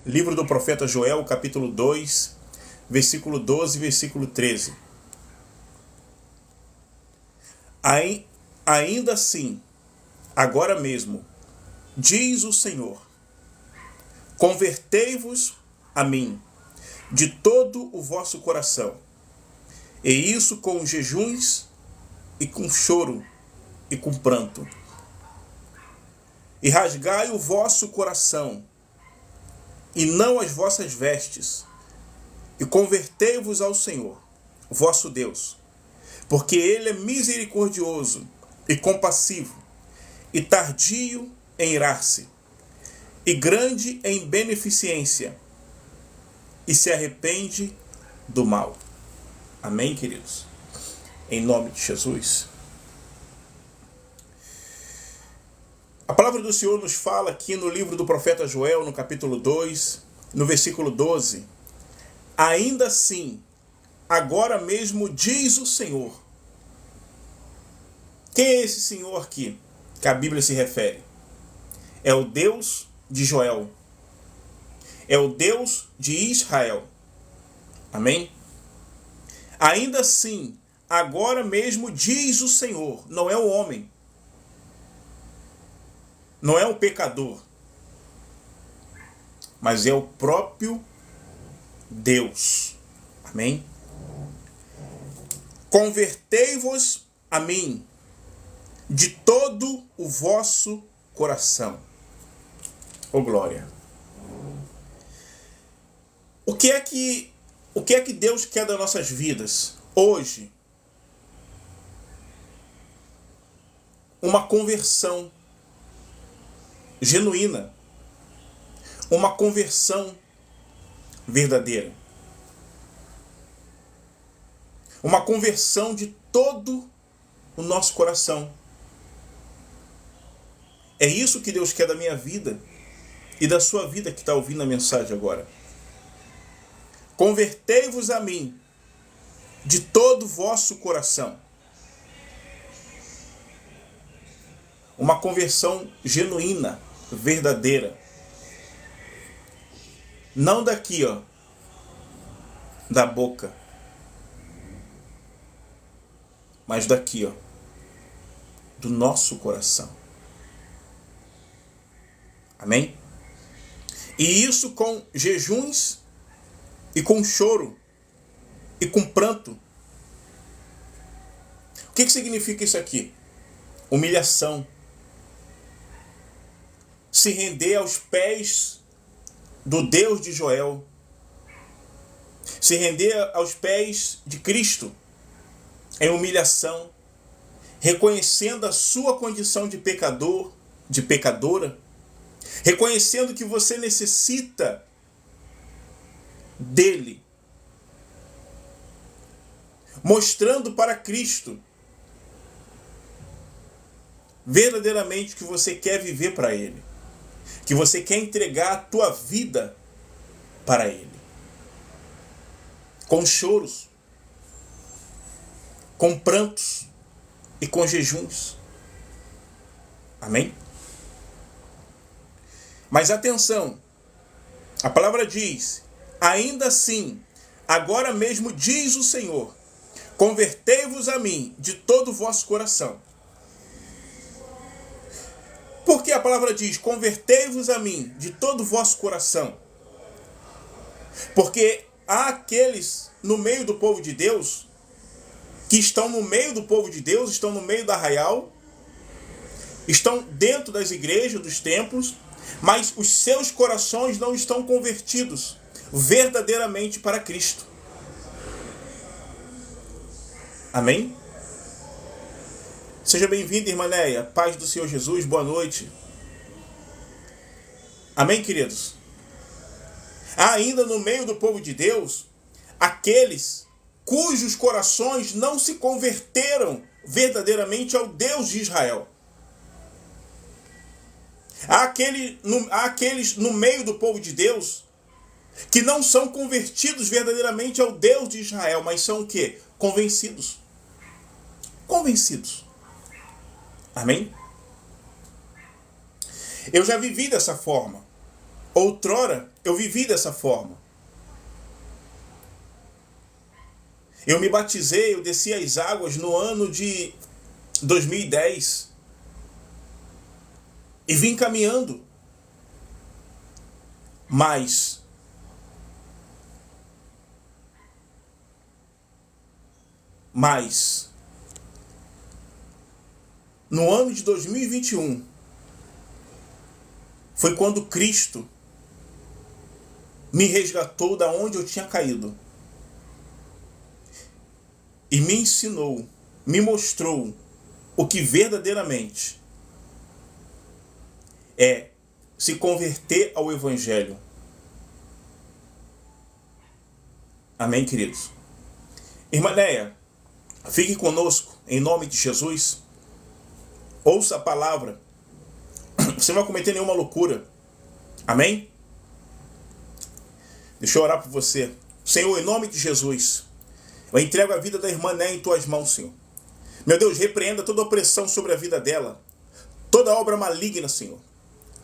Livro do profeta Joel, capítulo 2, versículo 12 e versículo 13. Ainda assim, agora mesmo, diz o Senhor, convertei-vos a mim de todo o vosso coração, e isso com jejuns e com choro e com pranto. E rasgai o vosso coração, e não as vossas vestes, e convertei-vos ao Senhor, vosso Deus, porque Ele é misericordioso e compassivo, e tardio em irar-se, e grande em beneficência, e se arrepende do mal. Amém, queridos? Em nome de Jesus. A palavra do Senhor nos fala aqui no livro do profeta Joel, no capítulo 2, no versículo 12. Ainda assim, agora mesmo diz o Senhor. Quem é esse Senhor aqui que a Bíblia se refere? É o Deus de Joel. É o Deus de Israel. Amém? Ainda assim, agora mesmo diz o Senhor. Não é o homem. Não é o pecador, mas é o próprio Deus. Amém? Convertei-vos a mim de todo o vosso coração. Oh, glória! O que é que Deus quer das nossas vidas hoje? Uma conversão genuína, uma conversão verdadeira, uma conversão de todo o nosso coração. É isso que Deus quer da minha vida e da sua vida que está ouvindo a mensagem agora. Convertei-vos a mim de todo o vosso coração. Uma conversão genuína, verdadeira. Não daqui, da boca. Mas daqui, do nosso coração. Amém? E isso com jejuns e com choro e com pranto. O que significa isso aqui? Humilhação. Se render aos pés do Deus de Joel. Se render aos pés de Cristo em humilhação, reconhecendo a sua condição de pecador, de pecadora, reconhecendo que você necessita dele, mostrando para Cristo verdadeiramente que você quer viver para ele, que você quer entregar a tua vida para ele, com choros, com prantos e com jejuns. Amém? Mas atenção, a palavra diz, ainda assim, agora mesmo diz o Senhor, convertei-vos a mim de todo o vosso coração. Porque a palavra diz, convertei-vos a mim de todo o vosso coração. Porque há aqueles no meio do povo de Deus, que estão no meio do povo de Deus, estão no meio do arraial, estão dentro das igrejas, dos templos, mas os seus corações não estão convertidos verdadeiramente para Cristo. Amém? Seja bem-vinda, irmã Neia. Paz do Senhor Jesus, boa noite. Amém, queridos? Há ainda no meio do povo de Deus aqueles cujos corações não se converteram verdadeiramente ao Deus de Israel. Há aqueles no meio do povo de Deus que não são convertidos verdadeiramente ao Deus de Israel, mas são o quê? Convencidos. Convencidos. Amém? Eu já vivi dessa forma. Outrora, eu vivi dessa forma. Eu me batizei, eu desci as águas no ano de 2010 e vim caminhando. Mas no ano de 2021 foi quando Cristo me resgatou da onde eu tinha caído e me ensinou, me mostrou o que verdadeiramente é se converter ao Evangelho. Amém, queridos? Irmã Neia, fique conosco em nome de Jesus. Ouça a palavra. Você não vai cometer nenhuma loucura. Amém? Deixa eu orar por você. Senhor, em nome de Jesus, eu entrego a vida da irmã Neia em tuas mãos, Senhor. Meu Deus, repreenda toda opressão sobre a vida dela. Toda obra maligna, Senhor.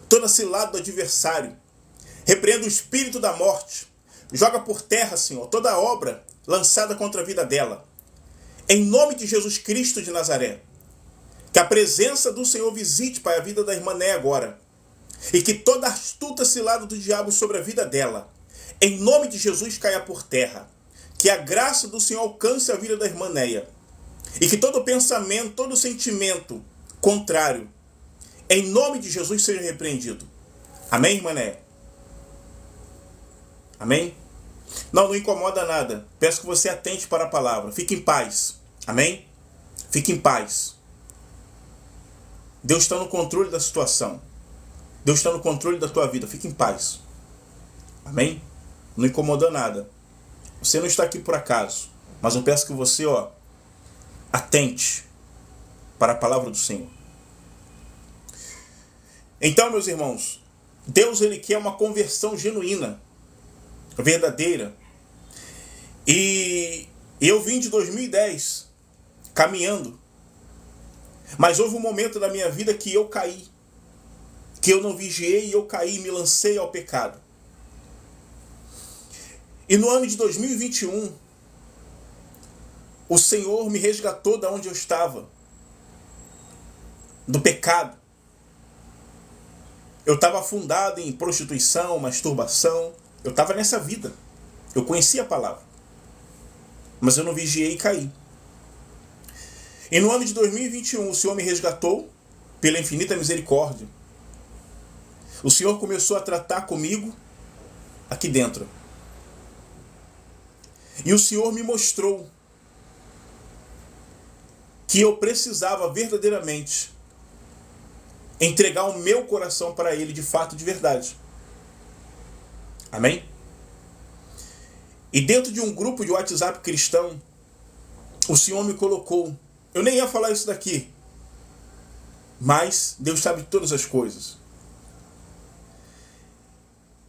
Toda cilada do adversário. Repreenda o espírito da morte. Joga por terra, Senhor, toda obra lançada contra a vida dela. Em nome de Jesus Cristo de Nazaré. Que a presença do Senhor visite, Pai, a vida da irmã Neia agora. E que toda astuta cilada do diabo sobre a vida dela, em nome de Jesus, caia por terra. Que a graça do Senhor alcance a vida da irmã Neia. E que todo pensamento, todo sentimento contrário, em nome de Jesus, seja repreendido. Amém, irmã Neia? Amém? Não incomoda nada. Peço que você atente para a palavra. Fique em paz. Amém? Fique em paz. Deus está no controle da situação. Deus está no controle da tua vida. Fique em paz. Amém? Não incomoda nada. Você não está aqui por acaso. Mas eu peço que você, atente para a palavra do Senhor. Então, meus irmãos, Deus, ele quer uma conversão genuína, verdadeira. E eu vim de 2010 caminhando. Mas houve um momento da minha vida que eu caí. Que eu não vigiei e eu caí e me lancei ao pecado. E no ano de 2021, o Senhor me resgatou da onde eu estava. Do pecado. Eu estava afundado em prostituição, masturbação. Eu estava nessa vida. Eu conhecia a palavra. Mas eu não vigiei e caí. E no ano de 2021, o Senhor me resgatou pela infinita misericórdia. O Senhor começou a tratar comigo aqui dentro. E o Senhor me mostrou que eu precisava verdadeiramente entregar o meu coração para Ele de fato, de verdade. Amém? E dentro de um grupo de WhatsApp cristão, o Senhor me colocou. Eu nem ia falar isso daqui, mas Deus sabe todas as coisas.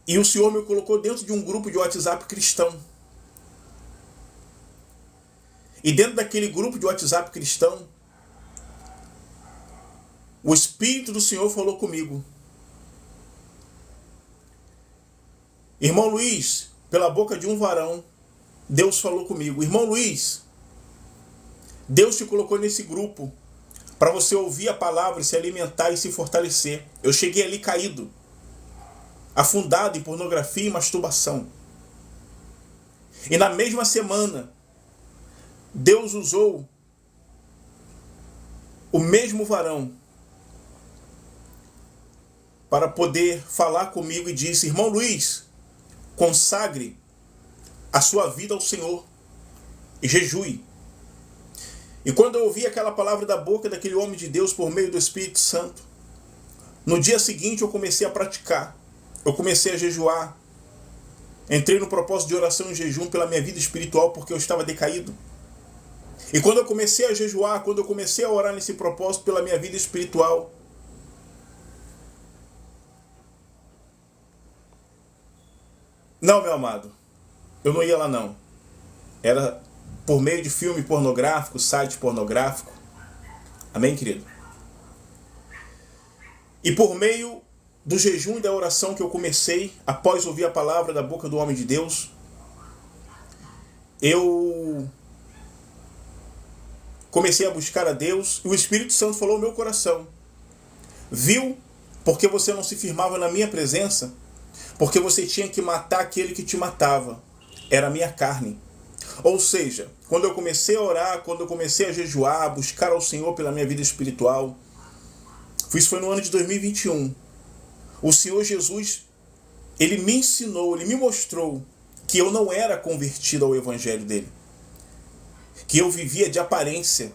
E o Senhor me colocou dentro de um grupo de WhatsApp cristão. E dentro daquele grupo de WhatsApp cristão, o Espírito do Senhor falou comigo. Irmão Luiz, pela boca de um varão, Deus falou comigo. Irmão Luiz, Deus te colocou nesse grupo para você ouvir a palavra, se alimentar e se fortalecer. Eu cheguei ali caído, afundado em pornografia e masturbação. E na mesma semana, Deus usou o mesmo varão para poder falar comigo e disse: irmão Luiz, consagre a sua vida ao Senhor e jejue. E quando eu ouvi aquela palavra da boca daquele homem de Deus por meio do Espírito Santo, no dia seguinte eu comecei a praticar. Eu comecei a jejuar. Entrei no propósito de oração e jejum pela minha vida espiritual porque eu estava decaído. E quando eu comecei a jejuar, quando eu comecei a orar nesse propósito pela minha vida espiritual, não, meu amado, eu não ia lá não. Era por meio de filme pornográfico, site pornográfico. Amém, querido? E por meio do jejum e da oração que eu comecei após ouvir a palavra da boca do homem de Deus, eu comecei a buscar a Deus e o Espírito Santo falou ao meu coração: viu porque você não se firmava na minha presença? Porque você tinha que matar aquele que te matava. Era a minha carne. Ou seja, quando eu comecei a orar, quando eu comecei a jejuar, a buscar ao Senhor pela minha vida espiritual, isso foi no ano de 2021. O Senhor Jesus, Ele me ensinou, Ele me mostrou que eu não era convertido ao Evangelho dele. Que eu vivia de aparência.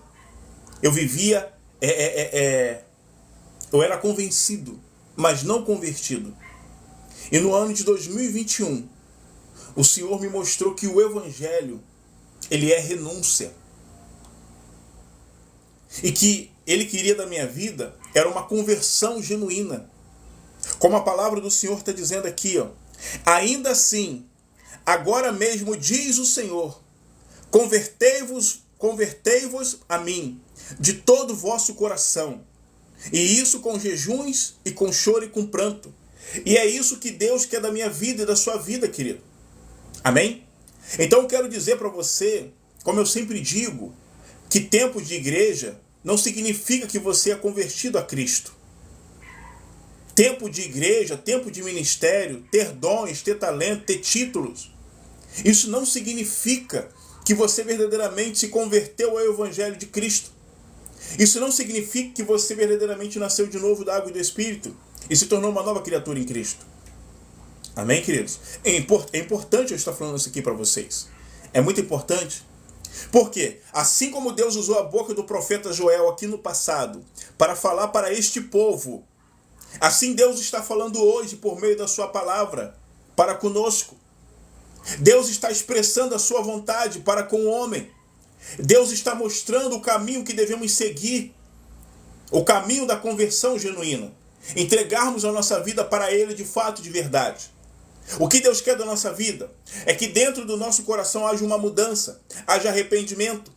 Eu vivia... eu era convencido, mas não convertido. E no ano de 2021, o Senhor me mostrou que o Evangelho, ele é renúncia. E que Ele queria da minha vida era uma conversão genuína. Como a palavra do Senhor está dizendo aqui, ó. Ainda assim, agora mesmo diz o Senhor, convertei-vos a mim, de todo o vosso coração. E isso com jejuns e com choro e com pranto. E é isso que Deus quer da minha vida e da sua vida, querido. Amém? Então eu quero dizer para você, como eu sempre digo, que tempo de igreja não significa que você é convertido a Cristo. Tempo de igreja, tempo de ministério, ter dons, ter talento, ter títulos, isso não significa que você verdadeiramente se converteu ao Evangelho de Cristo. Isso não significa que você verdadeiramente nasceu de novo da água e do Espírito e se tornou uma nova criatura em Cristo. Amém, queridos? É importante eu estar falando isso aqui para vocês. É muito importante. Porque, assim como Deus usou a boca do profeta Joel aqui no passado para falar para este povo, assim Deus está falando hoje por meio da sua palavra para conosco. Deus está expressando a sua vontade para com o homem. Deus está mostrando o caminho que devemos seguir. O caminho da conversão genuína. Entregarmos a nossa vida para Ele de fato, de verdade. O que Deus quer da nossa vida é que dentro do nosso coração haja uma mudança, haja arrependimento.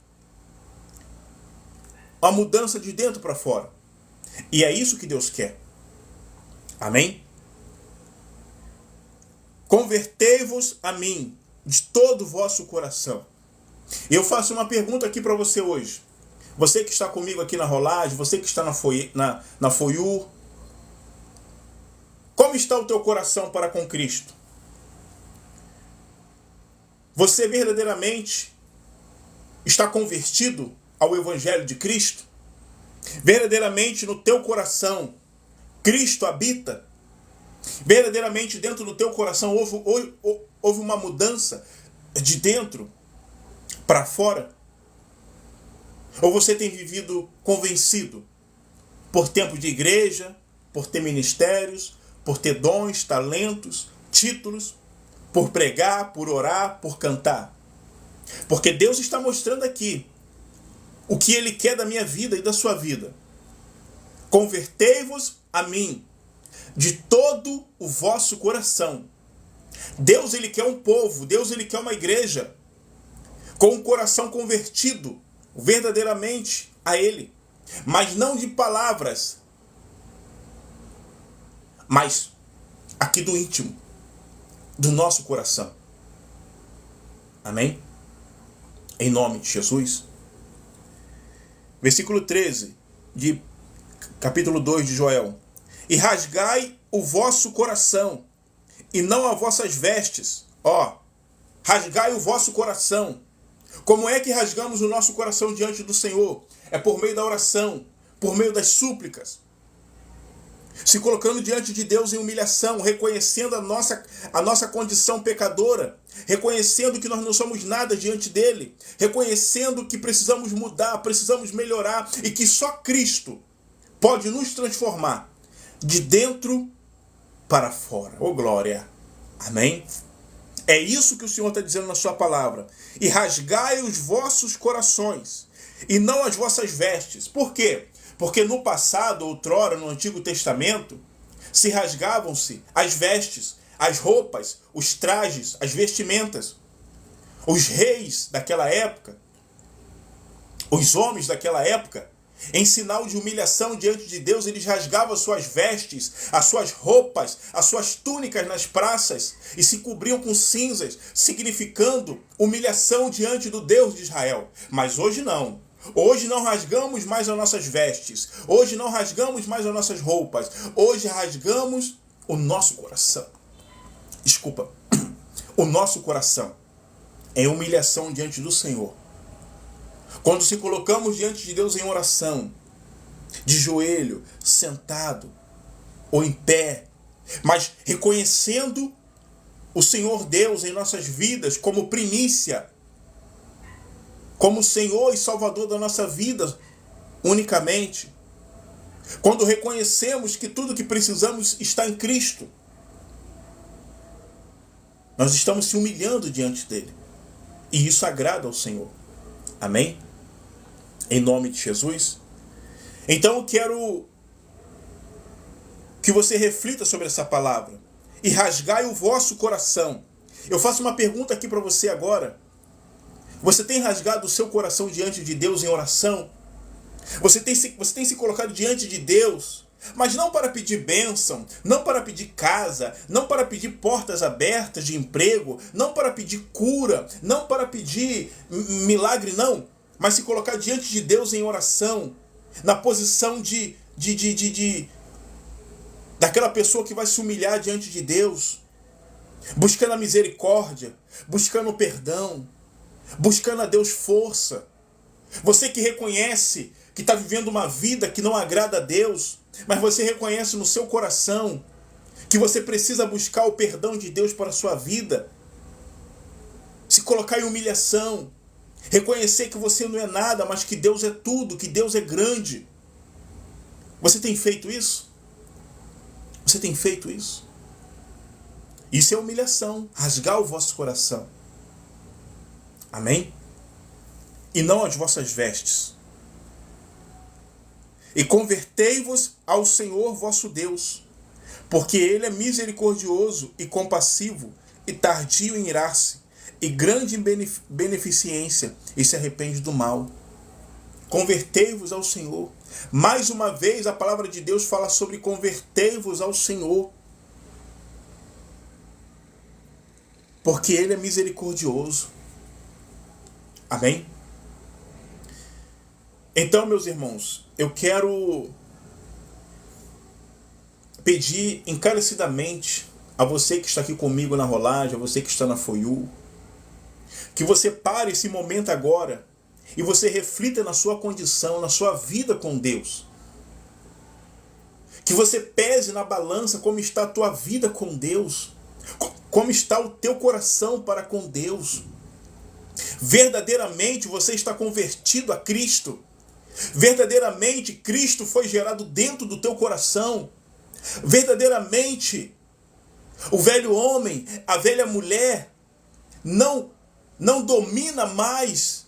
Uma mudança de dentro para fora. E é isso que Deus quer. Amém? Convertei-vos a mim de todo o vosso coração. Eu faço uma pergunta aqui para você hoje. Você que está comigo aqui na rolagem, você que está na Foiu. Como está o teu coração para com Cristo? Você verdadeiramente está convertido ao Evangelho de Cristo? Verdadeiramente no teu coração Cristo habita? Verdadeiramente dentro do teu coração houve uma mudança de dentro para fora? Ou você tem vivido convencido por tempo de igreja, por ter ministérios, por ter dons, talentos, títulos, por pregar, por orar, por cantar? Porque Deus está mostrando aqui o que Ele quer da minha vida e da sua vida. Convertei-vos a mim de todo o vosso coração. Deus, Ele quer um povo, Deus, Ele quer uma igreja com um coração convertido verdadeiramente a Ele. Mas não de palavras, mas aqui do íntimo, do nosso coração. Amém? Em nome de Jesus. Versículo 13 de capítulo 2 de Joel. E rasgai o vosso coração, e não as vossas vestes. Rasgai o vosso coração. Como é que rasgamos o nosso coração diante do Senhor? É por meio da oração, por meio das súplicas. Se colocando diante de Deus em humilhação, reconhecendo a nossa condição pecadora, reconhecendo que nós não somos nada diante dele, reconhecendo que precisamos mudar, precisamos melhorar e que só Cristo pode nos transformar de dentro para fora. Ô glória! Amém? É isso que o Senhor está dizendo na sua palavra. E rasgai os vossos corações, e não as vossas vestes. Por quê? Porque no passado, outrora, no Antigo Testamento, se rasgavam-se as vestes, as roupas, os trajes, as vestimentas. Os reis daquela época, os homens daquela época, Em sinal de humilhação diante de Deus, eles rasgavam as suas vestes, as suas roupas, as suas túnicas nas praças e se cobriam com cinzas, significando humilhação diante do Deus de Israel. Mas hoje não. Hoje não rasgamos mais as nossas vestes. Hoje não rasgamos mais as nossas roupas. Hoje rasgamos o nosso coração. Desculpa. O nosso coração em humilhação diante do Senhor. Quando se colocamos diante de Deus em oração, de joelho, sentado ou em pé, mas reconhecendo o Senhor Deus em nossas vidas como primícia, como Senhor e Salvador da nossa vida unicamente. Quando reconhecemos que tudo que precisamos está em Cristo, nós estamos se humilhando diante dele. E isso agrada ao Senhor. Amém? Em nome de Jesus. Então eu quero que você reflita sobre essa palavra. E rasgai o vosso coração. Eu faço uma pergunta aqui para você agora. Você tem rasgado o seu coração diante de Deus em oração? Você tem se colocado diante de Deus, mas não para pedir bênção, não para pedir casa, não para pedir portas abertas de emprego, não para pedir cura, não para pedir milagre, não. Mas se colocar diante de Deus em oração, na posição daquela pessoa que vai se humilhar diante de Deus, buscando a misericórdia, buscando o perdão, buscando a Deus força. Você que reconhece que está vivendo uma vida que não agrada a Deus, mas você reconhece no seu coração que você precisa buscar o perdão de Deus para a sua vida, se colocar em humilhação, reconhecer que você não é nada, mas que Deus é tudo, que Deus é grande. Você tem feito isso? Você tem feito isso? Isso é humilhação, rasgar o vosso coração. Amém? E não as vossas vestes. E convertei-vos ao Senhor vosso Deus, porque Ele é misericordioso e compassivo, e tardio em irar-se, e grande em beneficência, e se arrepende do mal. Convertei-vos ao Senhor. Mais uma vez a palavra de Deus fala sobre convertei-vos ao Senhor, porque Ele é misericordioso. Amém? Então, meus irmãos, eu quero pedir encarecidamente a você que está aqui comigo na rolagem, a você que está na FOIU, que você pare esse momento agora e você reflita na sua condição, na sua vida com Deus. Que você pese na balança como está a tua vida com Deus, como está o teu coração para com Deus. Verdadeiramente você está convertido a Cristo. Verdadeiramente Cristo foi gerado dentro do teu coração. Verdadeiramente o velho homem, a velha mulher não domina mais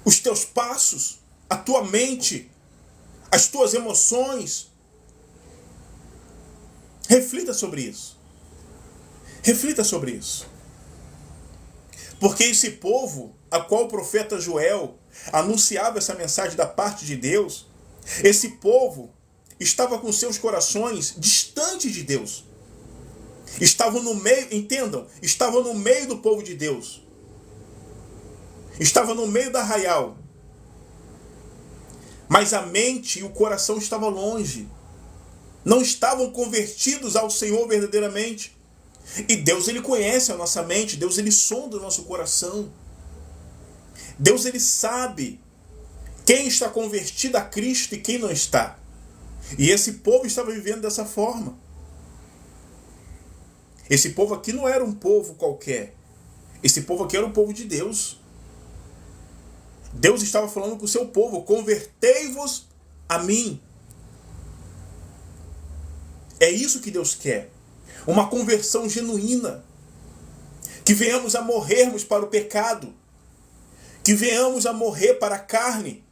os teus passos, a tua mente, as tuas emoções. Reflita sobre isso. Reflita sobre isso. Porque esse povo, a qual o profeta Joel anunciava essa mensagem da parte de Deus, esse povo estava com seus corações distantes de Deus. Estavam no meio, entendam, estavam no meio do povo de Deus. Estavam no meio da arraial. Mas a mente e o coração estavam longe. Não estavam convertidos ao Senhor verdadeiramente. E Deus, Ele conhece a nossa mente. Deus, Ele sonda o nosso coração. Deus, Ele sabe quem está convertido a Cristo e quem não está. E esse povo estava vivendo dessa forma. Esse povo aqui não era um povo qualquer. Esse povo aqui era o povo de Deus. Deus estava falando com o seu povo: convertei-vos a mim. É isso que Deus quer. Uma conversão genuína. Que venhamos a morrermos para o pecado. Que venhamos a morrer para a carne.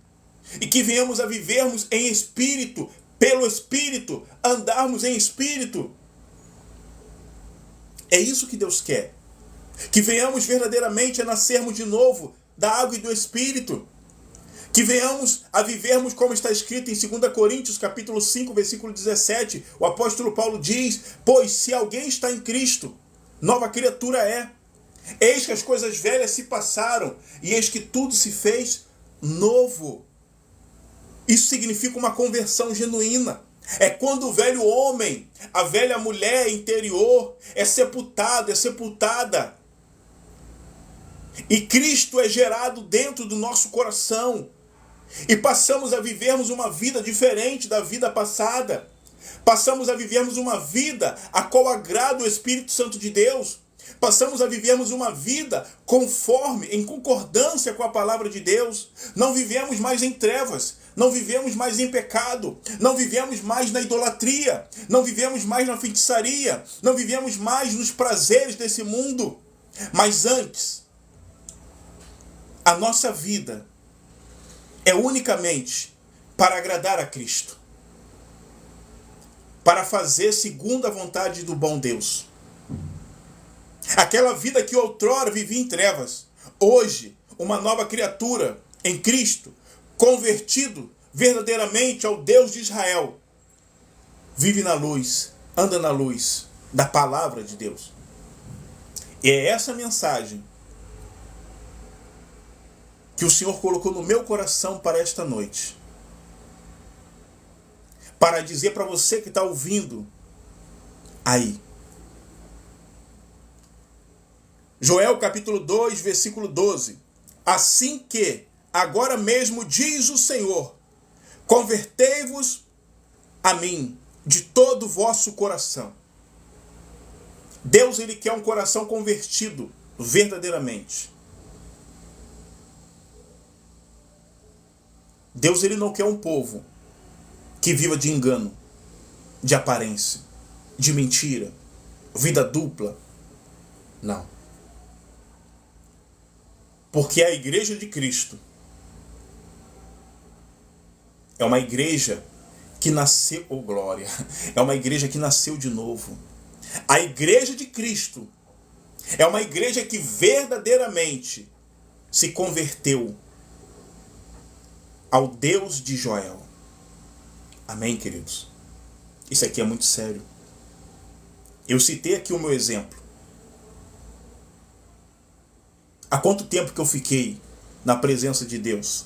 E que venhamos a vivermos em espírito, pelo espírito, andarmos em espírito. É isso que Deus quer. Que venhamos verdadeiramente a nascermos de novo da água e do espírito. Que venhamos a vivermos como está escrito em 2 Coríntios, capítulo 5, versículo 17. O apóstolo Paulo diz: pois se alguém está em Cristo, nova criatura é. Eis que as coisas velhas se passaram, e eis que tudo se fez novo. Isso significa uma conversão genuína. É quando o velho homem, a velha mulher interior é sepultado, é sepultada. E Cristo é gerado dentro do nosso coração. E passamos a vivermos uma vida diferente da vida passada. Passamos a vivermos uma vida a qual agrada o Espírito Santo de Deus. Passamos a vivermos uma vida conforme, em concordância com a palavra de Deus. Não vivemos mais em trevas. Não vivemos mais em pecado. Não vivemos mais na idolatria. Não vivemos mais na feitiçaria. Não vivemos mais nos prazeres desse mundo. Mas antes, a nossa vida é unicamente para agradar a Cristo, para fazer segundo a vontade do bom Deus. Aquela vida que outrora vivia em trevas, hoje, uma nova criatura em Cristo, convertido verdadeiramente ao Deus de Israel, vive na luz, anda na luz da palavra de Deus. E é essa mensagem que o Senhor colocou no meu coração para esta noite. Para dizer para você que está ouvindo aí. Joel capítulo 2, versículo 12. Assim que, agora mesmo diz o Senhor, convertei-vos a mim de todo o vosso coração. Deus, ele quer um coração convertido verdadeiramente. Deus, ele não quer um povo que viva de engano, de aparência, de mentira, vida dupla. Não. Porque a igreja de Cristo é uma igreja que nasceu, oh glória, é uma igreja que nasceu de novo. A igreja de Cristo é uma igreja que verdadeiramente se converteu ao Deus de Joel. Amém, queridos? Isso aqui é muito sério. Eu citei aqui o meu exemplo. Há quanto tempo que eu fiquei na presença de Deus?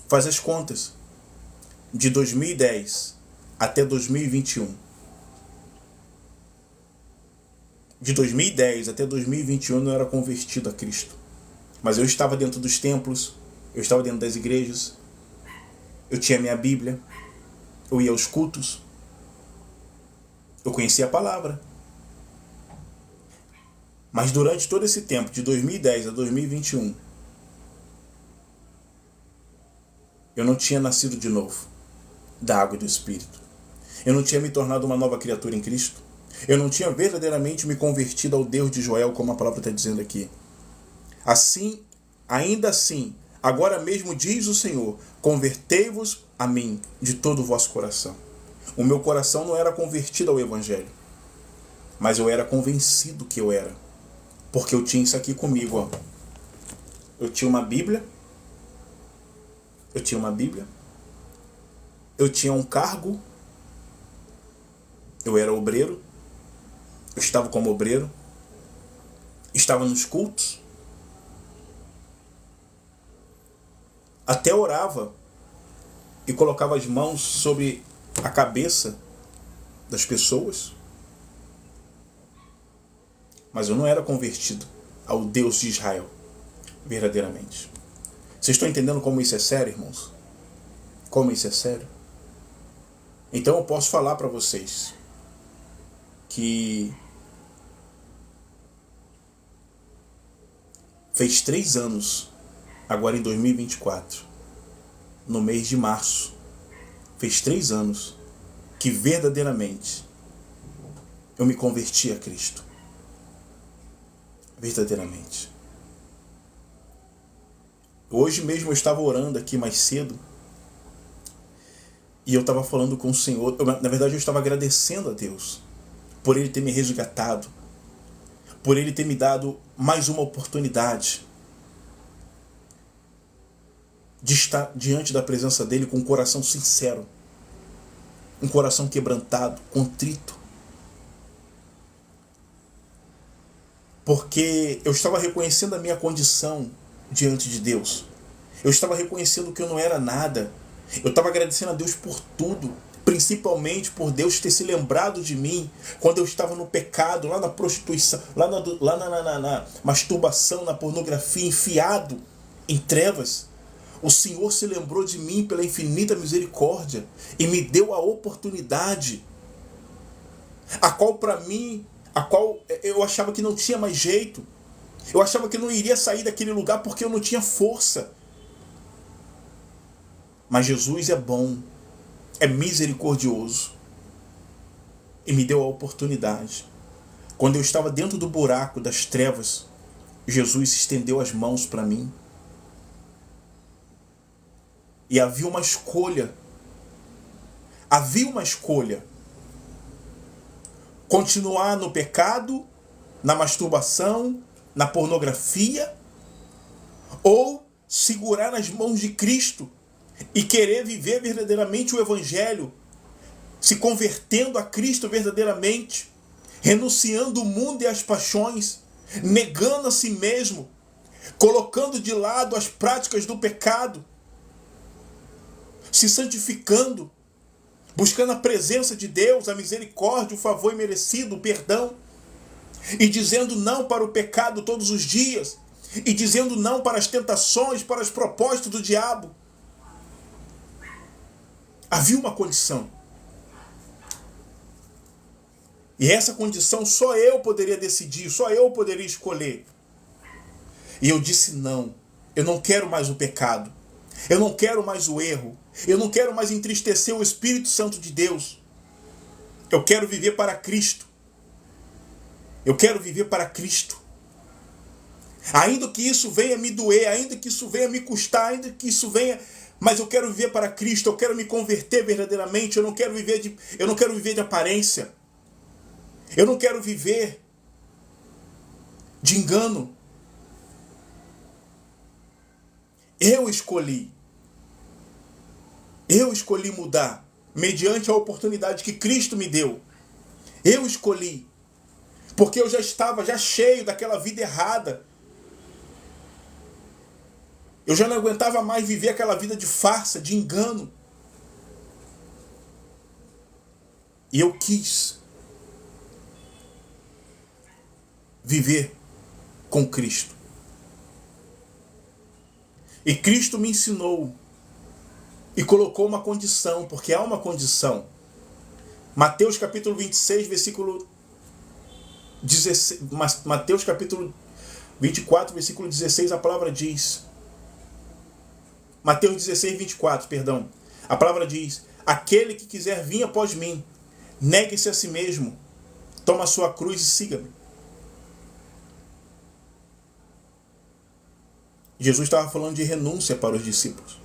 Faz as contas. De 2010 até 2021. De 2010 até 2021 eu era convertido a Cristo. Mas eu estava dentro dos templos, eu estava dentro das igrejas, eu tinha minha Bíblia, eu ia aos cultos, eu conhecia a palavra. Mas durante todo esse tempo, de 2010 a 2021, eu não tinha nascido de novo da água e do Espírito. Eu não tinha me tornado uma nova criatura em Cristo. Eu não tinha verdadeiramente me convertido ao Deus de Joel, como a palavra está dizendo aqui. Assim, ainda assim, agora mesmo diz o Senhor, convertei-vos a mim de todo o vosso coração. O meu coração não era convertido ao Evangelho, mas eu era convencido que eu era. Porque eu tinha isso aqui comigo, ó. Eu tinha uma Bíblia. Eu tinha um cargo. Eu era obreiro. Eu estava como obreiro. Estava nos cultos. Até orava e colocava as mãos sobre a cabeça das pessoas. Mas eu não era convertido ao Deus de Israel, verdadeiramente. Vocês estão entendendo como isso é sério, irmãos? Como isso é sério? Então eu posso falar para vocês que fez 3 anos, agora em 2024, no mês de março, fez 3 anos que verdadeiramente eu me converti a Cristo. Verdadeiramente. Hoje mesmo eu estava orando aqui mais cedo e eu estava falando com o Senhor. Na verdade eu estava agradecendo a Deus por Ele ter me resgatado, por Ele ter me dado mais uma oportunidade. de estar diante da presença dele com um coração sincero, um coração quebrantado, contrito. Porque eu estava reconhecendo a minha condição diante de Deus. Eu estava reconhecendo que eu não era nada. Eu estava agradecendo a Deus por tudo, principalmente por Deus ter se lembrado de mim quando eu estava no pecado, lá na prostituição, lá na masturbação, na pornografia, enfiado em trevas. O Senhor se lembrou de mim pela infinita misericórdia e me deu a oportunidade, a qual eu achava que não tinha mais jeito. Eu achava que não iria sair daquele lugar porque eu não tinha força. Mas Jesus é bom, é misericordioso e me deu a oportunidade. Quando eu estava dentro do buraco das trevas, Jesus estendeu as mãos para mim. E havia uma escolha. Havia uma escolha. Continuar no pecado, na masturbação, na pornografia, ou segurar nas mãos de Cristo e querer viver verdadeiramente o Evangelho, se convertendo a Cristo verdadeiramente, renunciando o mundo e as paixões, negando a si mesmo, colocando de lado as práticas do pecado, se santificando, buscando a presença de Deus, a misericórdia, o favor imerecido, o perdão, e dizendo não para o pecado todos os dias, e dizendo não para as tentações, para as propostas do diabo. Havia uma condição. E essa condição só eu poderia decidir, só eu poderia escolher. E eu disse não, eu não quero mais o pecado, eu não quero mais o erro, eu não quero mais entristecer o Espírito Santo de Deus. Eu quero viver para Cristo. Eu quero viver para Cristo. Ainda que isso venha me doer, ainda que isso venha me custar, ainda que isso venha... Mas eu quero viver para Cristo, eu quero me converter verdadeiramente, eu não quero viver de aparência. Eu não quero viver de engano. Eu escolhi mudar mediante a oportunidade que Cristo me deu. Eu escolhi. Porque eu já estava cheio daquela vida errada. Eu já não aguentava mais viver aquela vida de farsa, de engano. E eu quis viver com Cristo. E Cristo me ensinou e colocou uma condição, porque há uma condição. Mateus capítulo 26, versículo 16, Mateus capítulo 24, versículo 16, a palavra diz... Mateus 16, 24, perdão. A palavra diz: aquele que quiser vir após mim, negue-se a si mesmo, toma a sua cruz e siga-me. Jesus estava falando de renúncia para os discípulos.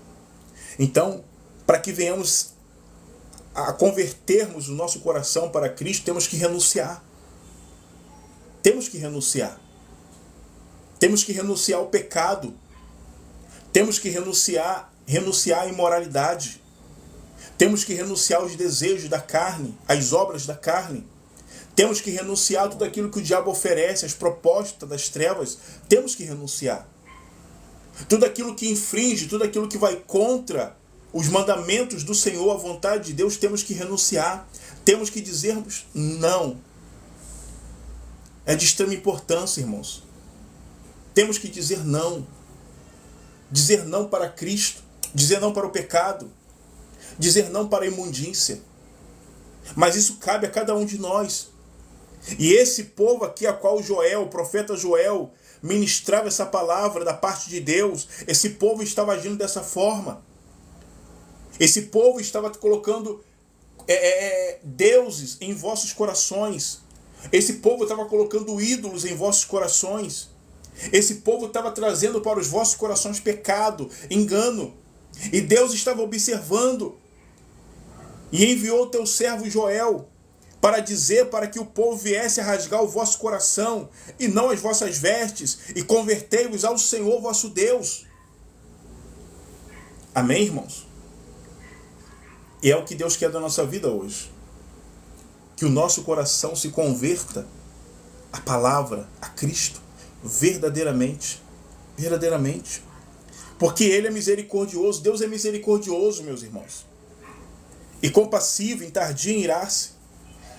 Então, para que venhamos a convertermos o nosso coração para Cristo, temos que renunciar. Temos que renunciar. Temos que renunciar ao pecado. Temos que renunciar à imoralidade. Temos que renunciar aos desejos da carne, às obras da carne. Temos que renunciar a tudo aquilo que o diabo oferece, as propostas das trevas. Temos que renunciar. Tudo aquilo que infringe, tudo aquilo que vai contra os mandamentos do Senhor, a vontade de Deus, temos que renunciar. Temos que dizermos não. É de extrema importância, irmãos. Temos que dizer não. Dizer não para Cristo. Dizer não para o pecado. Dizer não para a imundícia. Mas isso cabe a cada um de nós. E esse povo aqui, a qual o profeta Joel, ministrava essa palavra da parte de Deus, esse povo estava agindo dessa forma. Esse povo estava colocando deuses em vossos corações. Esse povo estava colocando ídolos em vossos corações. Esse povo estava trazendo para os vossos corações pecado, engano. E Deus estava observando. E enviou o teu servo Joel para dizer para que o povo viesse a rasgar o vosso coração e não as vossas vestes, e convertei-vos ao Senhor vosso Deus. Amém, irmãos? E é o que Deus quer da nossa vida hoje. Que o nosso coração se converta à palavra, a Cristo, verdadeiramente. Verdadeiramente. Porque Ele é misericordioso. Deus é misericordioso, meus irmãos. E compassivo, em tardio em irar-se.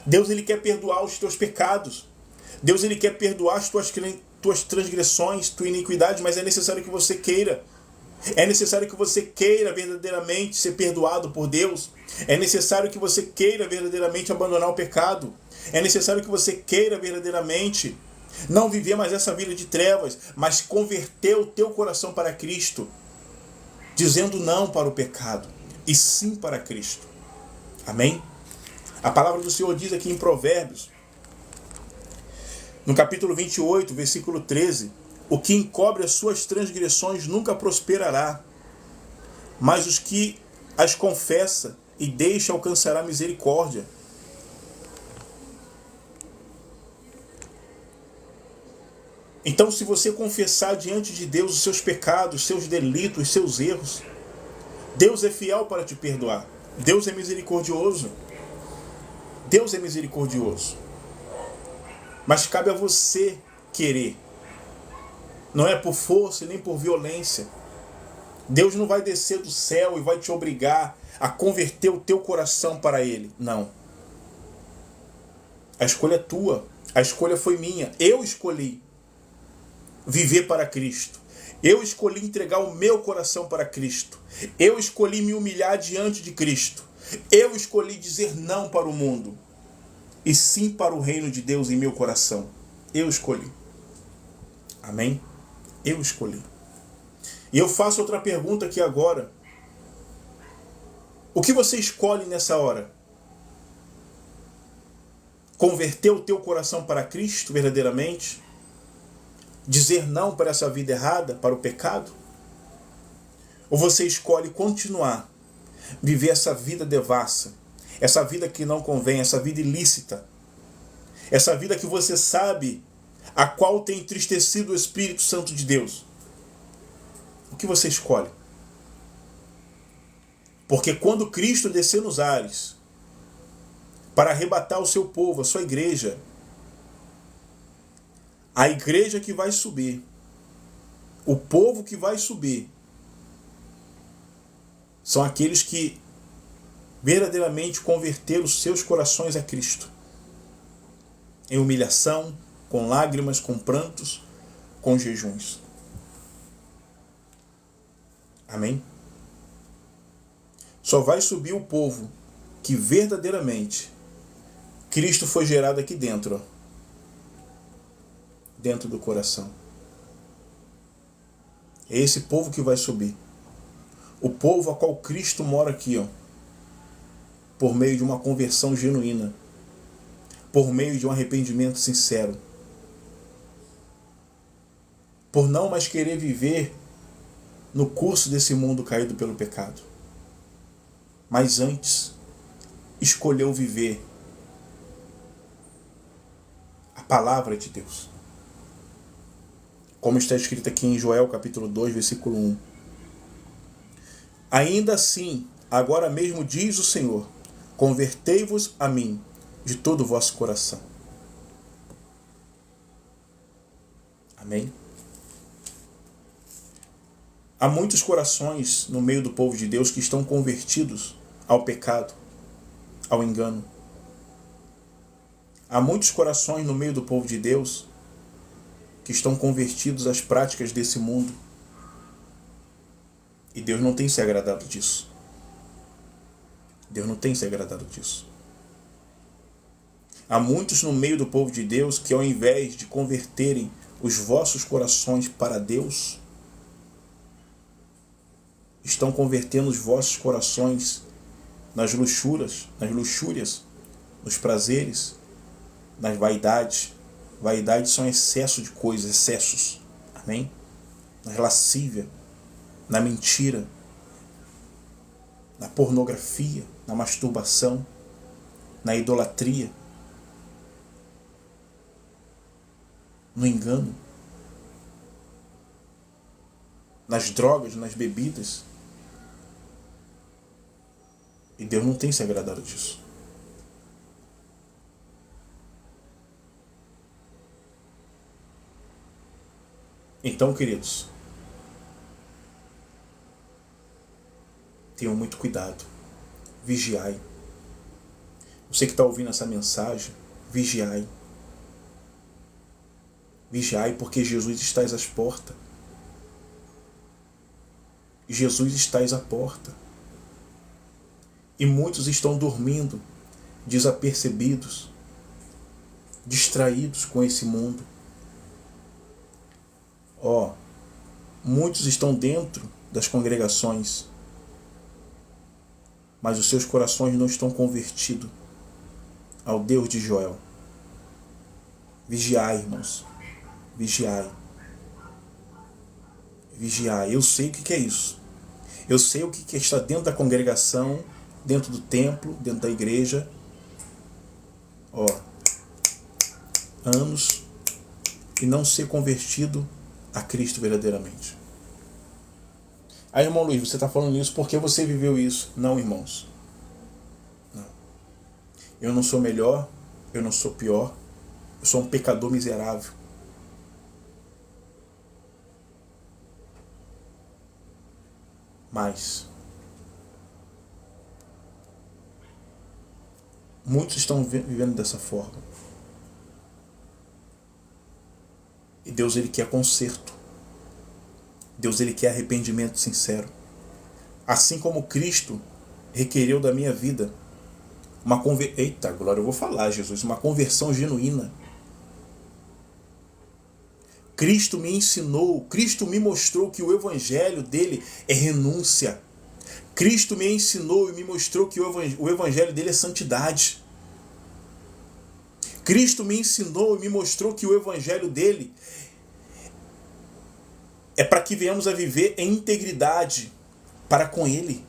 Deus, Ele quer perdoar os teus pecados. Deus, Ele quer perdoar as tuas transgressões, tua iniquidade, mas é necessário que você queira. É necessário que você queira verdadeiramente ser perdoado por Deus. É necessário que você queira verdadeiramente abandonar o pecado. É necessário que você queira verdadeiramente não viver mais essa vida de trevas, mas converter o teu coração para Cristo, dizendo não para o pecado e sim para Cristo. Amém? A palavra do Senhor diz aqui em Provérbios, no capítulo 28, versículo 13, o que encobre as suas transgressões nunca prosperará, mas os que as confessa e deixa alcançará misericórdia. Então, se você confessar diante de Deus os seus pecados, seus delitos, os seus erros, Deus é fiel para te perdoar. Deus é misericordioso. Deus é misericordioso. Mas cabe a você querer. Não é por força nem por violência. Deus não vai descer do céu e vai te obrigar a converter o teu coração para Ele. Não. A escolha é tua. A escolha foi minha. Eu escolhi viver para Cristo. Eu escolhi entregar o meu coração para Cristo. Eu escolhi me humilhar diante de Cristo. Eu escolhi dizer não para o mundo e sim para o reino de Deus em meu coração. Eu escolhi. Amém? Eu escolhi. E eu faço outra pergunta aqui agora. O que você escolhe nessa hora? Converter o teu coração para Cristo verdadeiramente? Dizer não para essa vida errada, para o pecado? Ou você escolhe continuar, viver essa vida devassa, essa vida que não convém, essa vida ilícita, essa vida que você sabe a qual tem entristecido o Espírito Santo de Deus? O que você escolhe? Porque quando Cristo descer nos ares para arrebatar o seu povo, a sua igreja, a igreja que vai subir, o povo que vai subir, são aqueles que verdadeiramente converteram os seus corações a Cristo. Em humilhação, com lágrimas, com prantos, com jejuns. Amém? Só vai subir o povo que verdadeiramente Cristo foi gerado aqui dentro, ó. Dentro do coração. É esse povo que vai subir. O povo a qual Cristo mora aqui, ó, por meio de uma conversão genuína, por meio de um arrependimento sincero, por não mais querer viver no curso desse mundo caído pelo pecado, mas antes escolheu viver a palavra de Deus. Como está escrito aqui em Joel capítulo 2, versículo 1. Ainda assim, agora mesmo diz o Senhor, convertei-vos a mim de todo o vosso coração. Amém? Há muitos corações no meio do povo de Deus que estão convertidos ao pecado, ao engano. Há muitos corações no meio do povo de Deus que estão convertidos às práticas desse mundo. E Deus não tem se agradado disso. Deus não tem se agradado disso. Há muitos no meio do povo de Deus que, ao invés de converterem os vossos corações para Deus, estão convertendo os vossos corações nas luxúrias, nos prazeres, nas vaidades. Vaidade são excesso de coisas, excessos. Amém? Na lascívia, na mentira, na pornografia, na masturbação, na idolatria, no engano, nas drogas, nas bebidas. E Deus não tem se agradado disso. Então, queridos, tenham muito cuidado. Vigiai. Você que está ouvindo essa mensagem, vigiai. Vigiai, porque Jesus está às portas. Jesus está à porta. E muitos estão dormindo, desapercebidos, distraídos com esse mundo. Muitos estão dentro das congregações, mas os seus corações não estão convertidos ao Deus de Joel. Vigiai, irmãos. Vigiai. Vigiai. Eu sei o que é isso. Eu sei o que é estar dentro da congregação, dentro do templo, dentro da igreja. Anos e não ser convertido a Cristo verdadeiramente. Aí, irmão Luiz, você está falando isso porque você viveu isso. Não, irmãos. Não. Eu não sou melhor, eu não sou pior. Eu sou um pecador miserável. Mas muitos estão vivendo dessa forma. E Deus, Ele quer conserto. Deus, Ele quer arrependimento sincero. Assim como Cristo requereu da minha vida uma conversão. Eita, glória, eu vou falar, Jesus. Uma conversão genuína. Cristo me ensinou, Cristo me mostrou que o evangelho dele é renúncia. Cristo me ensinou e me mostrou que o evangelho dele é santidade. Cristo me ensinou e me mostrou que o evangelho dele é para que venhamos a viver em integridade para com ele.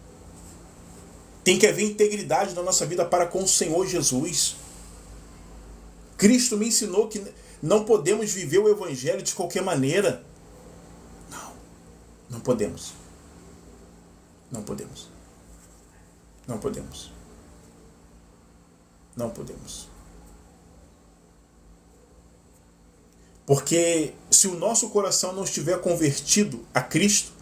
Tem que haver integridade na nossa vida para com o Senhor Jesus. Cristo me ensinou que não podemos viver o evangelho de qualquer maneira. Não podemos. Não podemos. Não podemos. Não podemos. Porque se o nosso coração não estiver convertido a Cristo,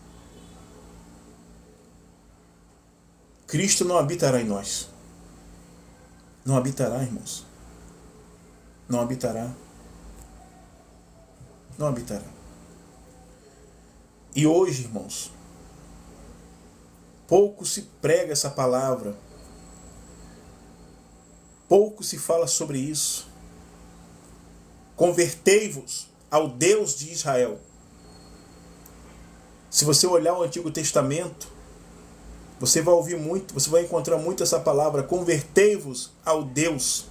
Cristo não habitará em nós. Não habitará, irmãos. Não habitará. Não habitará. E hoje, irmãos, pouco se prega essa palavra. Pouco se fala sobre isso. Convertei-vos ao Deus de Israel. Se você olhar o Antigo Testamento, você vai ouvir muito, você vai encontrar muito essa palavra. Convertei-vos ao Deus,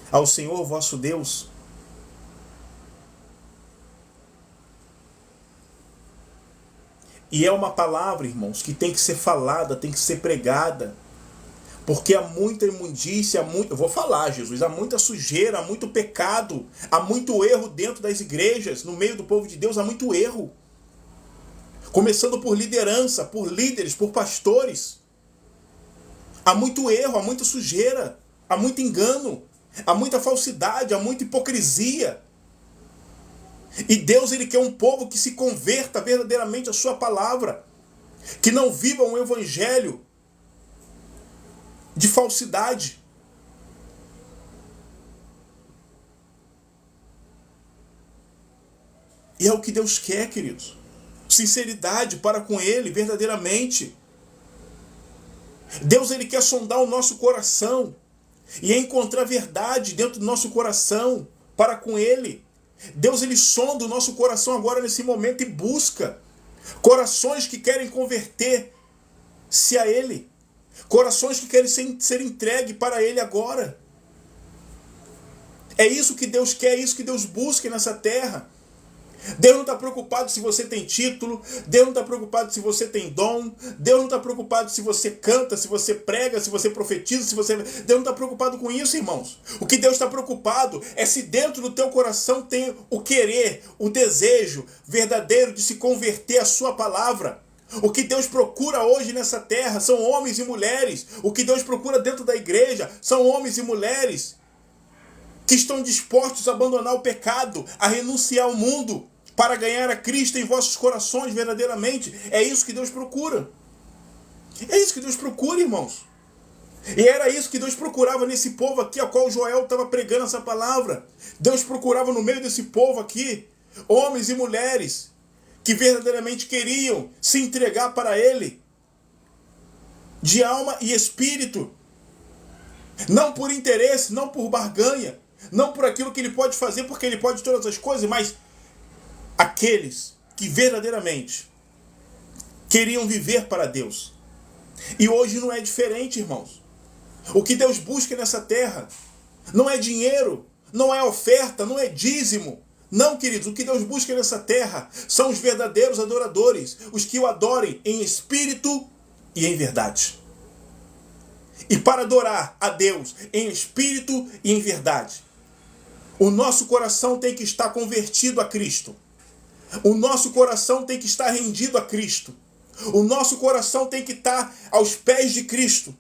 ao Senhor vosso Deus. E é uma palavra, irmãos, que tem que ser falada, tem que ser pregada. Porque há muita imundícia, eu vou falar, Jesus, há muita sujeira, há muito pecado, há muito erro dentro das igrejas, no meio do povo de Deus, há muito erro. Começando por liderança, por líderes, por pastores. Há muito erro, há muita sujeira, há muito engano, há muita falsidade, há muita hipocrisia. E Deus, Ele quer um povo que se converta verdadeiramente à sua palavra. Que não viva um evangelho de falsidade. E é o que Deus quer, queridos. Sinceridade para com Ele, verdadeiramente. Deus, Ele quer sondar o nosso coração e encontrar verdade dentro do nosso coração para com Ele. Deus, Ele sonda o nosso coração agora nesse momento e busca corações que querem converter-se a Ele. Corações que querem ser entregues para Ele agora. É isso que Deus quer, é isso que Deus busca nessa terra. Deus não está preocupado se você tem título, Deus não está preocupado se você tem dom, Deus não está preocupado se você canta, se você prega, se você profetiza, Deus não está preocupado com isso, irmãos. O que Deus está preocupado é se dentro do teu coração tem o querer, o desejo verdadeiro de se converter à sua palavra. O que Deus procura hoje nessa terra são homens e mulheres. O que Deus procura dentro da igreja são homens e mulheres que estão dispostos a abandonar o pecado, a renunciar ao mundo, para ganhar a Cristo em vossos corações verdadeiramente. É isso que Deus procura. É isso que Deus procura, irmãos. E era isso que Deus procurava nesse povo aqui, ao qual Joel estava pregando essa palavra. Deus procurava no meio desse povo aqui, homens e mulheres que verdadeiramente queriam se entregar para Ele, de alma e espírito. Não por interesse, não por barganha, não por aquilo que Ele pode fazer, porque Ele pode todas as coisas, mas aqueles que verdadeiramente queriam viver para Deus. E hoje não é diferente, irmãos. O que Deus busca nessa terra não é dinheiro, não é oferta, não é dízimo. Não, queridos, o que Deus busca nessa terra são os verdadeiros adoradores, os que o adorem em espírito e em verdade. E para adorar a Deus em espírito e em verdade, o nosso coração tem que estar convertido a Cristo. O nosso coração tem que estar rendido a Cristo. O nosso coração tem que estar aos pés de Cristo.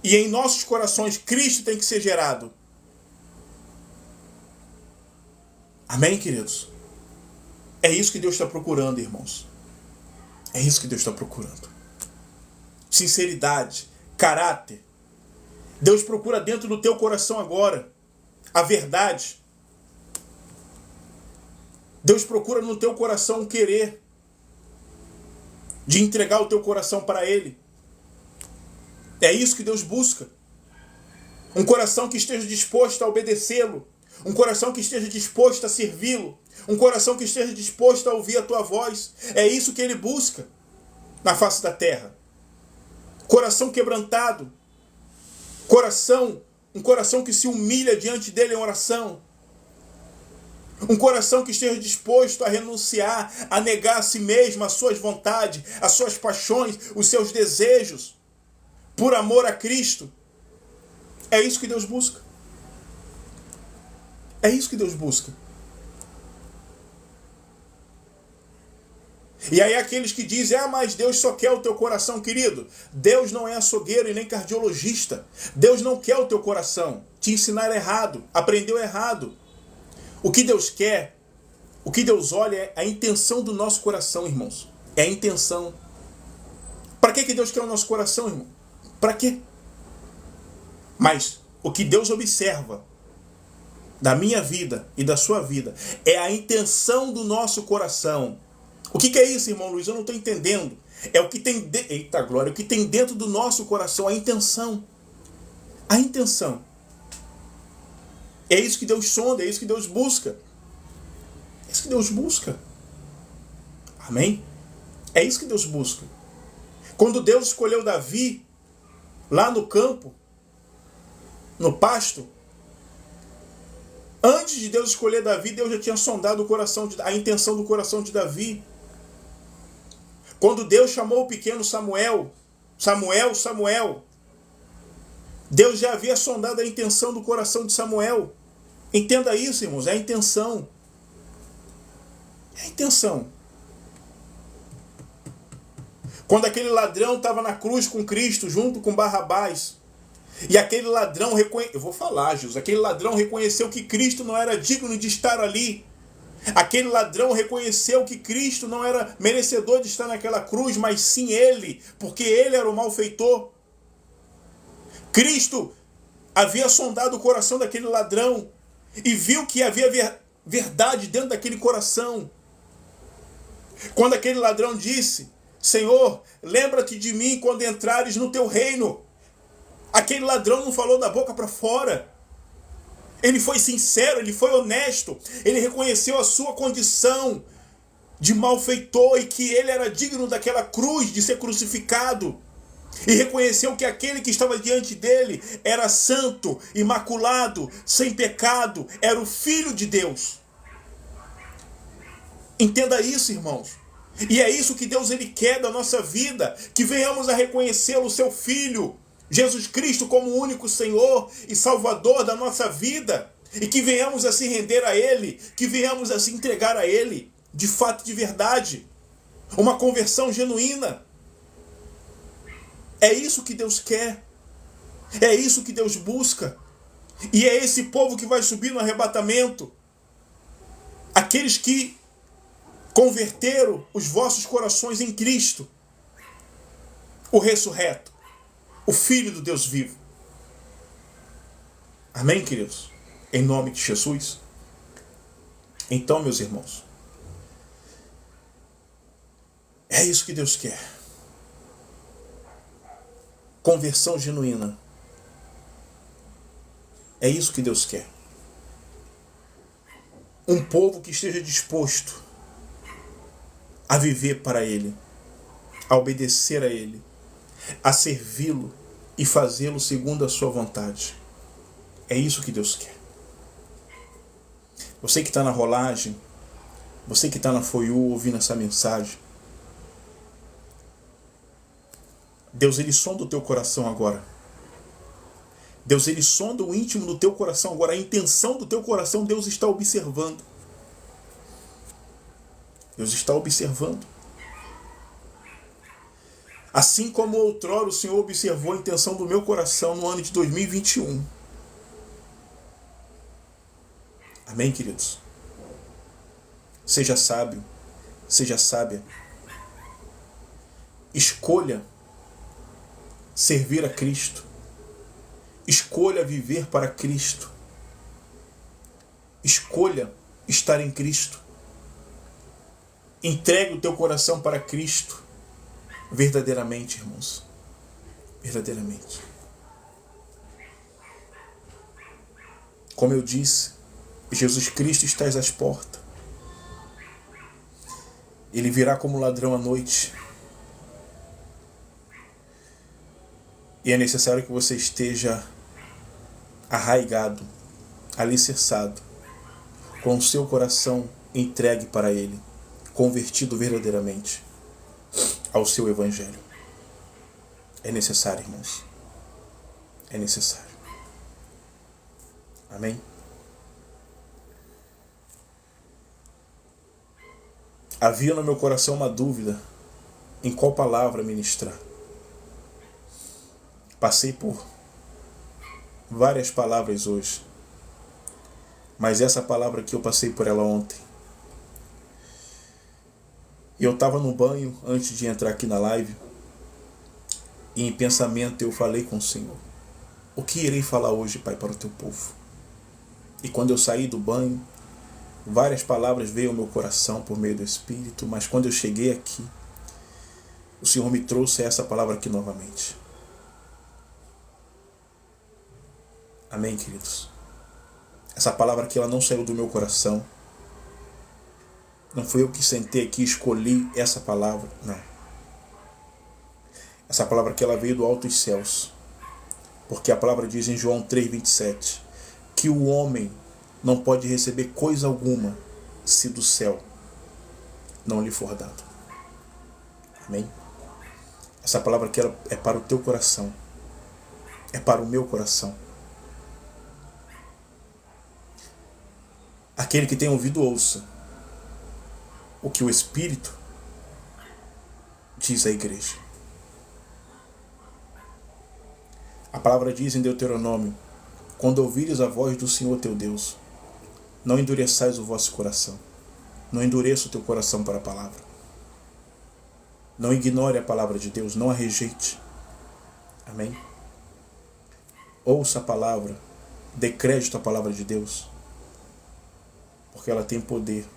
E em nossos corações, Cristo tem que ser gerado. Amém, queridos? É isso que Deus está procurando, irmãos. É isso que Deus está procurando. Sinceridade, caráter. Deus procura dentro do teu coração agora a verdade. Deus procura no teu coração um querer de entregar o teu coração para Ele. É isso que Deus busca. Um coração que esteja disposto a obedecê-lo. Um coração que esteja disposto a servi-lo. Um coração que esteja disposto a ouvir a tua voz. É isso que Ele busca na face da terra. Coração quebrantado. Um coração que se humilha diante dele em oração. Um coração que esteja disposto a renunciar, a negar a si mesmo, as suas vontades, as suas paixões, os seus desejos, por amor a Cristo. É isso que Deus busca. É isso que Deus busca. E aí aqueles que dizem, mas Deus só quer o teu coração, querido. Deus não é açougueiro e nem cardiologista. Deus não quer o teu coração. Te ensinaram errado, aprendeu errado. O que Deus quer, o que Deus olha é a intenção do nosso coração, irmãos. É a intenção. Para que Deus quer o nosso coração, irmão? Para quê? Mas o que Deus observa da minha vida e da sua vida é a intenção do nosso coração. O que é isso, irmão Luiz? Eu não estou entendendo. É o que tem Eita glória, o que tem dentro do nosso coração, a intenção. A intenção. É isso que Deus sonda, é isso que Deus busca. É isso que Deus busca. Amém? É isso que Deus busca. Quando Deus escolheu Davi, lá no campo, no pasto, antes de Deus escolher Davi, Deus já tinha sondado a intenção do coração de Davi. Quando Deus chamou o pequeno Samuel, Deus já havia sondado a intenção do coração de Samuel. Entenda isso, irmãos, é a intenção. É a intenção. Quando aquele ladrão estava na cruz com Cristo, junto com Barrabás, e aquele ladrão aquele ladrão reconheceu que Cristo não era digno de estar ali. Aquele ladrão reconheceu que Cristo não era merecedor de estar naquela cruz, mas sim ele, porque ele era o malfeitor. Cristo havia sondado o coração daquele ladrão e viu que havia verdade dentro daquele coração. Quando aquele ladrão disse, Senhor, lembra-te de mim quando entrares no teu reino. Aquele ladrão não falou da boca para fora. Ele foi sincero, ele foi honesto. Ele reconheceu a sua condição de malfeitor e que ele era digno daquela cruz, de ser crucificado. E reconheceu que aquele que estava diante dele era santo, imaculado, sem pecado, era o Filho de Deus. Entenda isso, irmãos. E é isso que Deus ele quer da nossa vida, que venhamos a reconhecê-lo, o seu Filho, Jesus Cristo, como o único Senhor e Salvador da nossa vida, e que venhamos a se render a Ele, que venhamos a se entregar a Ele, de fato, de verdade. uma conversão genuína. É isso que Deus quer. É isso que Deus busca. E é esse povo que vai subir no arrebatamento. Aqueles que converteram os vossos corações em Cristo, o ressurreto, o Filho do Deus vivo. Amém, queridos? Em nome de Jesus. Então, meus irmãos, é isso que Deus quer. Conversão genuína. É isso que Deus quer. Um povo que esteja disposto a viver para Ele, a obedecer a Ele, a servi-lo e fazê-lo segundo a sua vontade. É isso que Deus quer. Você que está na rolagem, você que está na Foiu ouvindo essa mensagem, Deus, Ele sonda o teu coração agora. Deus, Ele sonda o íntimo do teu coração agora. A intenção do teu coração, Deus está observando. Deus está observando. Assim como outrora o Senhor observou a intenção do meu coração no ano de 2021. Amém, queridos? Seja sábio, seja sábia. Escolha servir a Cristo. Escolha viver para Cristo. Escolha estar em Cristo. Entregue o teu coração para Cristo. Verdadeiramente, irmãos. Verdadeiramente. Como eu disse, Jesus Cristo está às portas. Ele virá como ladrão à noite. E é necessário que você esteja arraigado, alicerçado, com o seu coração entregue para Ele, convertido verdadeiramente ao seu Evangelho. É necessário, irmãos. É necessário. Amém? Havia no meu coração uma dúvida em qual palavra ministrar. Passei por várias palavras hoje, mas essa palavra aqui eu passei por ela ontem. E eu estava no banho antes de entrar aqui na live, e em pensamento eu falei com o Senhor: o que irei falar hoje, Pai, para o teu povo? E quando eu saí do banho, várias palavras veio ao meu coração por meio do Espírito, mas quando eu cheguei aqui, o Senhor me trouxe essa palavra aqui novamente. Amém, queridos? Essa palavra aqui, ela não saiu do meu coração. Não fui eu que sentei aqui e escolhi essa palavra, não. Essa palavra aqui, ela veio do alto dos céus. Porque a palavra diz em João 3,27 que o homem não pode receber coisa alguma se do céu não lhe for dado. Amém? Essa palavra aqui, ela é para o teu coração. É para o meu coração. Aquele que tem ouvido, ouça o que o Espírito diz à igreja. A palavra diz em Deuteronômio: quando ouvires a voz do Senhor teu Deus, não endureçais o vosso coração. Não endureça o teu coração para a palavra. Não ignore a palavra de Deus, não a rejeite. Amém? Ouça a palavra, dê crédito à palavra de Deus, porque ela tem poder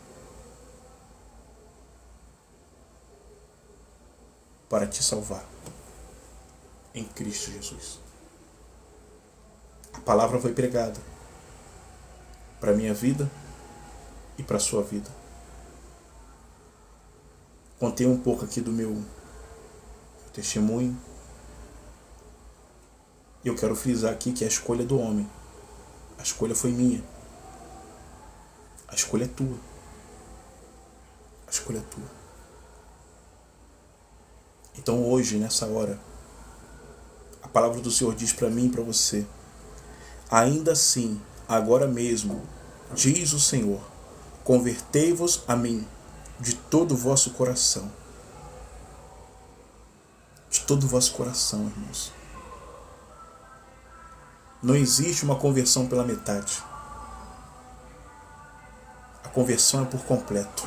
para te salvar em Cristo Jesus. A palavra foi pregada para a minha vida e para a sua vida. Contei um pouco aqui do meu testemunho. E eu quero frisar aqui que a escolha é do homem. A escolha foi minha. A escolha é tua. A escolha é tua. Então hoje, nessa hora, a palavra do Senhor diz para mim e para você: ainda assim, agora mesmo, diz o Senhor, convertei-vos a mim de todo o vosso coração todo o vosso coração, irmãos. Não existe uma conversão pela metade. A conversão é por completo.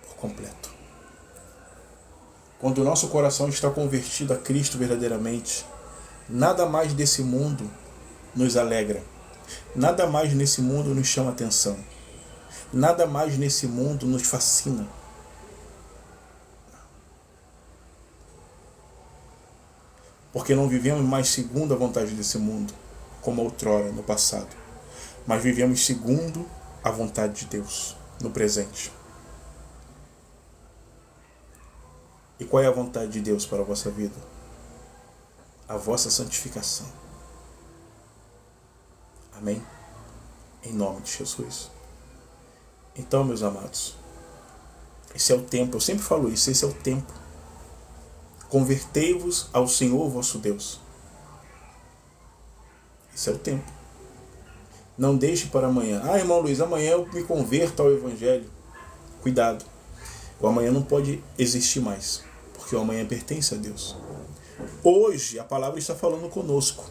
Por completo. Quando o nosso coração está convertido a Cristo verdadeiramente, nada mais desse mundo nos alegra. Nada mais nesse mundo nos chama atenção. Nada mais nesse mundo nos fascina. Porque não vivemos mais segundo a vontade desse mundo, como outrora, no passado. Mas vivemos segundo a vontade de Deus, no presente. E qual é a vontade de Deus para a vossa vida? A vossa santificação. Amém? Em nome de Jesus. Então, meus amados, esse é o tempo, eu sempre falo isso, esse é o tempo. Convertei-vos ao Senhor vosso Deus. Esse é o tempo. Não deixe para amanhã. Ah, irmão Luiz, amanhã eu me converto ao Evangelho. Cuidado. O amanhã não pode existir mais, porque o amanhã pertence a Deus. Hoje a palavra está falando conosco.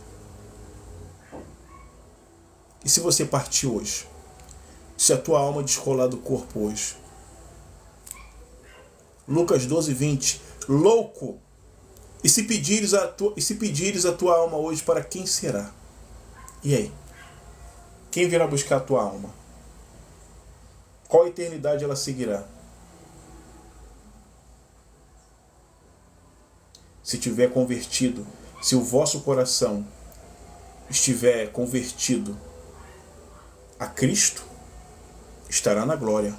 E se você partir hoje? Se a tua alma descolar do corpo hoje? Lucas 12, 20. Louco! E se pedires a tua alma hoje, para quem será? E aí? Quem virá buscar a tua alma? Qual eternidade ela seguirá? Se tiver convertido, se o vosso coração estiver convertido a Cristo, estará na glória.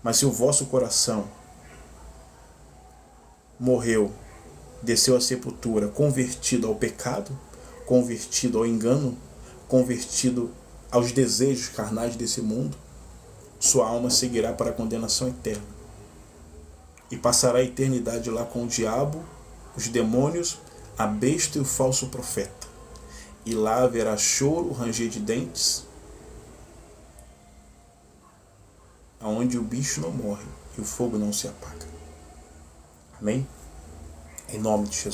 Mas se o vosso coração morreu, desceu à sepultura, convertido ao pecado, convertido ao engano, convertido aos desejos carnais desse mundo, sua alma seguirá para a condenação eterna. E passará a eternidade lá com o diabo, os demônios, a besta e o falso profeta. E lá haverá choro, ranger de dentes, aonde o bicho não morre e o fogo não se apaga. Amém? Em nome de Jesus.